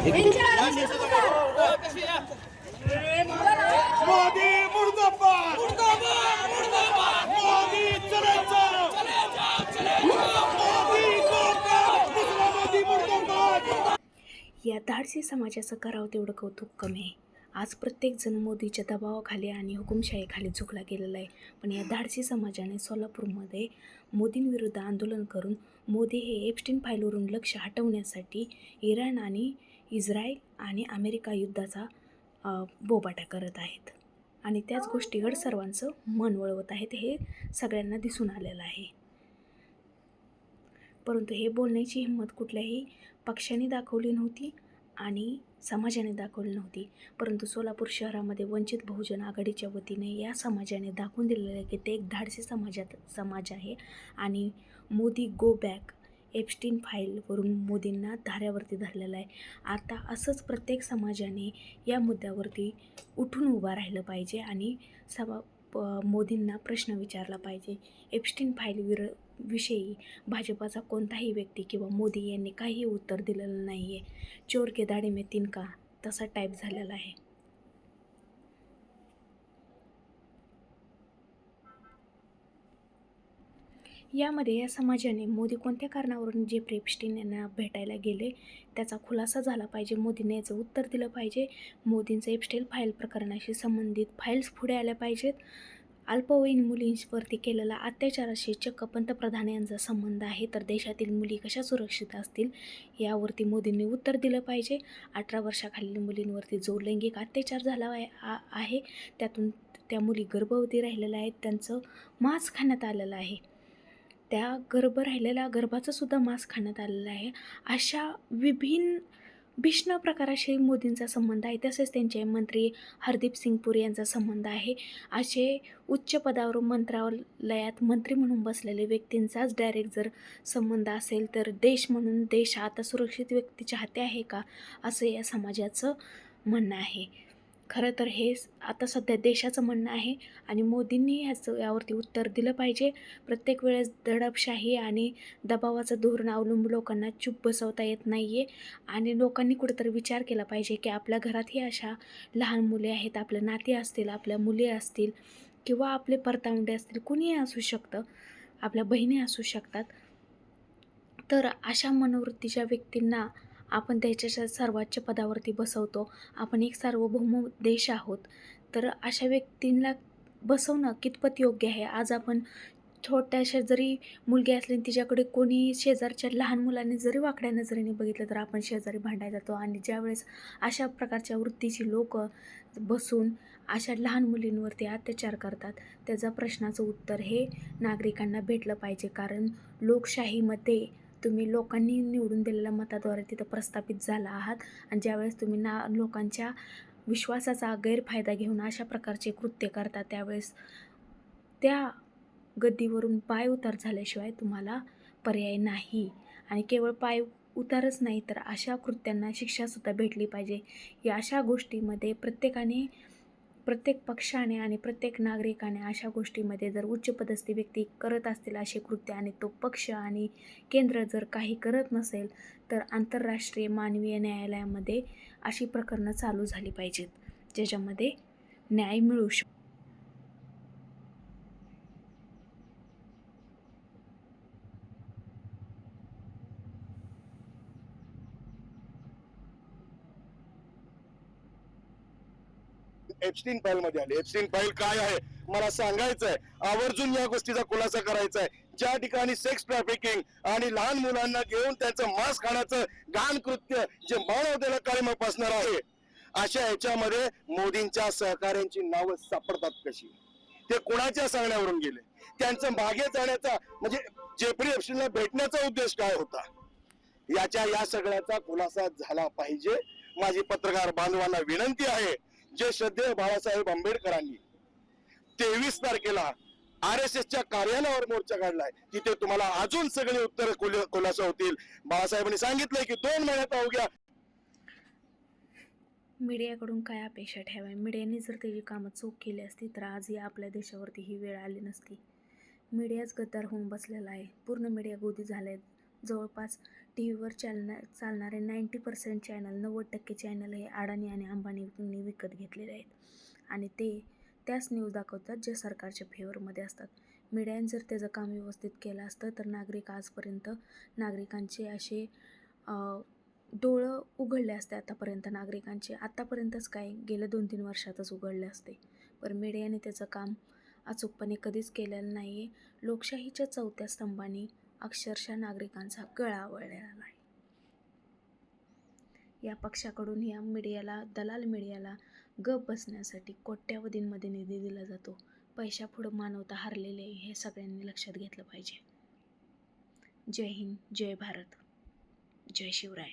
मोदी मुर्दाबाद मुर्दाबाद मुर्दाबाद मोदी चले जाओ मोदी मुर्दाबाद। या धाडसी समाजाचं करावं तेवढं कौतुक कमी आहे। आज प्रत्येकजण मोदीच्या दबावाखाली आणि हुकुमशाहीखाली झुकला गेलेला आहे। पण या धाडसी समाजाने सोलापूरमध्ये मोदींविरुद्ध आंदोलन करून मोदी हे एप्स्टीन फाईलवरून लक्ष हटवण्यासाठी इराण आणि इस्रायल आणि अमेरिका युद्धाचा बोबाटा करत आहेत आणि त्याच गोष्टीवर सर्वांचं मन वळवत आहेत, हे सगळ्यांना दिसून आलेलं आहे। परंतु हे बोलण्याची हिंमत कुठल्याही पक्षाने दाखवली नव्हती आणि समाजाने दाखवली नव्हती। परंतु सोलापूर शहरामध्ये वंचित बहुजन आघाडीच्या वतीने या समाजाने दाखवून दिलेलं आहे की ते एक धाडसी समाज आहे आणि मोदी गो बॅक एप्स्टीन फाईलवरून मोदींना धाऱ्यावरती धरलेलं आहे। आता असंच प्रत्येक समाजाने या मुद्द्यावरती उठून उभा राहिलं पाहिजे आणि मोदींना प्रश्न विचारला पाहिजे। एप्स्टीन फाईल विषयी भाजपाचा कोणताही व्यक्ती किंवा मोदी यांनी काही उत्तर दिलेलं नाही आहे। चोर के दाढी में तिनका तसा टाईप झालेला आहे। यामध्ये या समाजाने मोदी कोणत्या कारणावरून जेफ्री एप्स्टीन यांना भेटायला गेले त्याचा खुलासा झाला पाहिजे। मोदींनी याचं उत्तर दिलं पाहिजे। मोदींचं एप्स्टीन फाईल प्रकरणाशी संबंधित फाईल्स पुढे आल्या पाहिजेत। अल्पवयीन मुलींवरती केलेला अत्याचाराशी चक्क पंतप्रधान यांचा संबंध आहे, तर देशातील मुली कशा सुरक्षित असतील यावरती मोदींनी उत्तर दिलं पाहिजे। 18 वर्षाखालील मुलींवरती जो लैंगिक अत्याचार झाला आहे त्यातून त्या मुली गर्भवती राहिलेल्या आहेत, त्यांचं मांस खाण्यात आलेलं आहे, त्या राहिलेल्या गर्भाचं सुद्धा मांस खाण्यात आलेलं आहे। अशा भीषण प्रकाराशी मोदींचा संबंध आहे। तसेच त्यांचे मंत्री हरदीप सिंग पुरी यांचा संबंध आहे। असे उच्च पदावर मंत्रालयात मंत्री म्हणून बसलेले व्यक्तींचाच डायरेक्ट जर संबंध असेल तर देश आता सुरक्षित व्यक्तीच्या हाती आहे का, असं या समाजाचं म्हणणं आहे। खरं तर हे आता सध्या देशाचं म्हणणं आहे आणि मोदींनी यावरती उत्तर दिलं पाहिजे। प्रत्येक वेळेस दडपशाही आणि दबावाचं धोरण अवलंबून लोकांना चूप बसवता येत नाही आहे आणि लोकांनी कुठेतरी विचार केला पाहिजे की आपल्या घरातही अशा लहान मुले आहेत, आपल्या नाती असतील, आपल्या मुली असतील किंवा आपले परतावंडे असतील, कुणीही असू शकतं, आपल्या बहिणी असू शकतात। तर अशा मनोवृत्तीच्या व्यक्तींना आपण त्याच्या सर्वोच्च पदावरती बसवतो। आपण एक सार्वभौम देश आहोत, तर अशा व्यक्तींना बसवणं कितपत योग्य आहे। आज आपण छोट्याशा जरी मुलगी असली तिच्याकडे कोणी शेजारच्या लहान मुलांनी जरी वाकड्या नजरेने बघितलं तर आपण शेजारी भांडायला जातो आणि ज्यावेळेस अशा प्रकारच्या वृत्तीची लोक बसून अशा लहान मुलींवरती अत्याचार करतात, त्याचा प्रश्नाचं उत्तर हे नागरिकांना भेटलं पाहिजे। कारण लोकशाहीमध्ये तुम्ही लोकांनी निवडून दिलेल्या मताद्वारे तिथं प्रस्थापित झाला आहात आणि ज्यावेळेस तुम्ही लोकांच्या विश्वासाचा गैरफायदा घेऊन अशा प्रकारचे कृत्य करता त्यावेळेस त्या गद्दीवरून पाय उतार झाल्याशिवाय तुम्हाला पर्याय नाही आणि केवळ पाय उतारच नाही तर अशा कृत्यांना शिक्षासुद्धा भेटली पाहिजे। या अशा गोष्टीमध्ये प्रत्येक पक्षाने आणि प्रत्येक नागरिकाने अशा गोष्टीमध्ये जर उच्चपदस्थ व्यक्ती करत असतील असे कृत्य आणि तो पक्ष आणि केंद्र जर काही करत नसेल तर आंतरराष्ट्रीय मानवीय न्यायालयामध्ये अशी प्रकरणं चालू झाली पाहिजेत ज्याच्यामध्ये न्याय मिळू शकतो। एप्स्टीन फाईल मध्ये आले। एप्स्टीन फाईल काय आहे मला सांगायचं आहे, आवर्जून या गोष्टीचा खुलासा करायचा आहे। ज्या ठिकाणी सेक्स ट्रॅफिकिंग आणि लहान मुलांना घेऊन त्यांचं मांस खाण्याचं घाण कृत्य जे मानवतेला काळीमा फासणार आहे, अशा ह्याच्यामध्ये मोदींच्या सहकाऱ्यांची नावं सापडतात कशी, ते कोणाच्या सांगण्यावरून गेले, त्यांचं मागे जाण्याचा म्हणजे जेफ्री एप्स्टीनला भेटण्याचा उद्देश काय होता, या सगळ्याचा खुलासा झाला पाहिजे। माझी पत्रकार बांधवांना विनंती आहे, जे श्रद्धेय बाळासाहेब आंबेडकरांनी 23 तारखेला RSSच्या कार्यालयावर मोर्चा काढलाय, तिथे तुम्हाला अजून सगळे उत्तर खुलासा होतील। बाळासाहेबांनी सांगितलंय की 2 महिन्यात अवघ्या मीडियाकडून काय अपेक्षा ठेवाय। मीडियाने जर त्याची कामं चूक केली असती तर आजही आपल्या देशावरती ही वेळ आली नसती। मीडियाच गद्दार होऊन बसलेला आहे, पूर्ण मीडिया गोदी झाले, जवळपास टी व्हीवर चालणारे 90% चॅनल 90% चॅनल हे अडाणी आणि अंबानींनी विकत घेतलेले आहेत आणि ते त्याच न्यूज दाखवतात जे सरकारच्या फेवरमध्ये असतात. मीडियाने जर त्याचं काम व्यवस्थित केलं असतं तर नागरिकांचे असे डोळं उघडले असते आतापर्यंत. आतापर्यंतच काय गेल्या 2-3 वर्षातच उघडले असते. पण मीडियाने त्याचं काम अचूकपणे कधीच केलेलं नाही आहे. लोकशाहीच्या 4थ्या स्तंभाने अक्षरशः नागरिकांचा गळा आवळलेला आहे. या पक्षाकडून या मीडियाला, दलाल मीडियाला गप बसण्यासाठी कोट्यावधींमध्ये निधी दिला जातो. पैशापुढं मानवता हरलेली आहे हे सगळ्यांनी लक्षात घेतलं पाहिजे. जय हिंद, जय भारत, जय शिवराय.